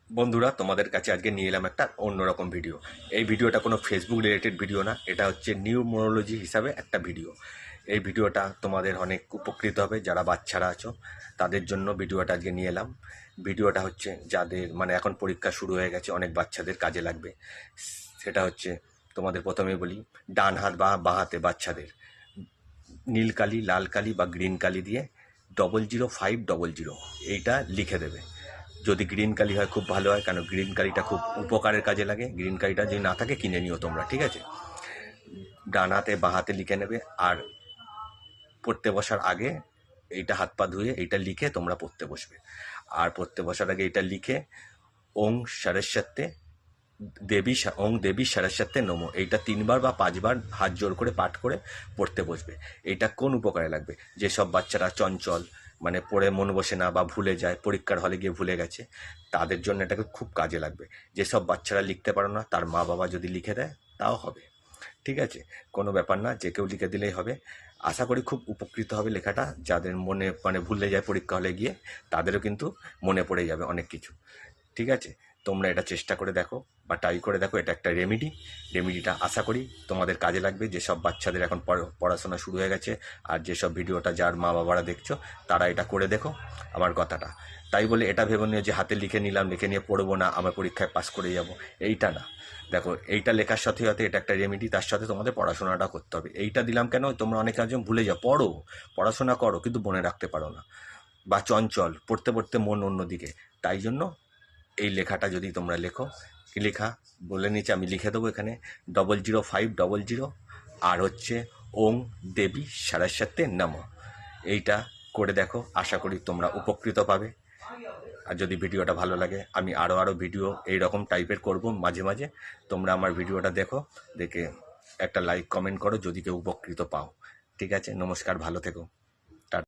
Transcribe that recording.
বন্ধুরা, তোমাদের কাছে আজকে নিয়ে এলাম একটা অন্যরকম ভিডিও। এই ভিডিওটা কোনো ফেসবুক রিলেটেড ভিডিও না, এটা হচ্ছে নিউমোরোলজি হিসাবে একটা ভিডিও। এই ভিডিওটা তোমাদের অনেক উপকৃত হবে, যারা বাচ্চারা আছো তাদের জন্য ভিডিওটা আজকে নিয়ে এলাম। ভিডিওটা হচ্ছে যাদের এখন পরীক্ষা শুরু হয়ে গেছে, অনেক বাচ্চাদের কাজে লাগবে। সেটা হচ্ছে, তোমাদের প্রথমে বলি, ডান হাত বা বাঁ হাতে বাচ্চাদের নীল কালি, লাল কালি বা গ্রিন কালি দিয়ে 000500 এইটা লিখে দেবে। যদি গ্রিন কালি হয় খুব ভালো হয়, কারণ গ্রিন কালিটা খুব উপকারের কাজে লাগে। গ্রিন কালিটা যদি না থাকে কিনে নিও তোমরা, ঠিক আছে? ডান হাতে বাঁ হাতে লিখে নেবে, আর পড়তে বসার আগে এইটা হাত পা ধুয়ে এইটা লিখে তোমরা পড়তে বসবে। আর পড়তে বসার আগে এটা লিখে ওং সরস্বত্যে ওং দেবী সরস্বত্যে নমো এইটা 3বার বা 5বার হাত জোর করে পাঠ করে পড়তে বসবে। এটা কোন উপকারে লাগবে? যেসব বাচ্চারা চঞ্চল, পড়ে মন বসে না বা ভুলে যায়, পরীক্ষার হলে গিয়ে ভুলে গেছে, তাদের জন্য এটাকে খুব কাজে লাগবে। যেসব বাচ্চারা লিখতে পারো না, তার মা বাবা যদি লিখে দেয় তাও হবে, ঠিক আছে? কোনো ব্যাপার না, যে কেউ লিখে দিলেই হবে। আশা করি খুব উপকৃত হবে লেখাটা। যাদের মনে ভুলে যায় পরীক্ষা হলে গিয়ে, তাদেরও কিন্তু মনে পড়ে যাবে অনেক কিছু, ঠিক আছে? তোমরা এটা চেষ্টা করে দেখো বা ট্রাই করে দেখো। এটা একটা রেমিডিটা আশা করি তোমাদের কাজে লাগবে। যেসব বাচ্চাদের এখন পড়াশোনা শুরু হয়ে গেছে, আর যেসব ভিডিওটা যার মা বাবারা দেখছো, তারা এটা করে দেখো আমার কথাটা। তাই বলে এটা ভেবে নিও যে হাতে লিখে নিলাম, লিখে নিয়ে পড়বো না, আমার পরীক্ষায় পাস করে যাব, এইটা না। দেখো, এইটা লেখার সাথে সাথে এটা একটা রেমিডি, তার সাথে তোমাদের পড়াশোনাটা করতে হবে। এইটা দিলাম কেন, তোমরা অনেকে একজন ভুলে যাও, পড়াশোনা করো কিন্তু মনে রাখতে পারো না, বা চঞ্চল, পড়তে পড়তে মন অন্যদিকে। তাই জন্য এই লেখাটা যদি তোমরা লেখো, কি লেখা বলে নিচে আমি লিখে দেবো এখানে, 000500, আর হচ্ছে ওং দেবী সরস্বতী নমঃ। এইটা করে দেখো, আশা করি তোমরা উপকৃত পাবে। আর যদি ভিডিওটা ভালো লাগে, আমি আরও ভিডিও এই রকম টাইপের করব মাঝে মাঝে। তোমরা আমার ভিডিওটা দেখো, দেখে একটা লাইক কমেন্ট করো যদি কেউ উপকৃত পাও। ঠিক আছে, নমস্কার, ভালো থেকো।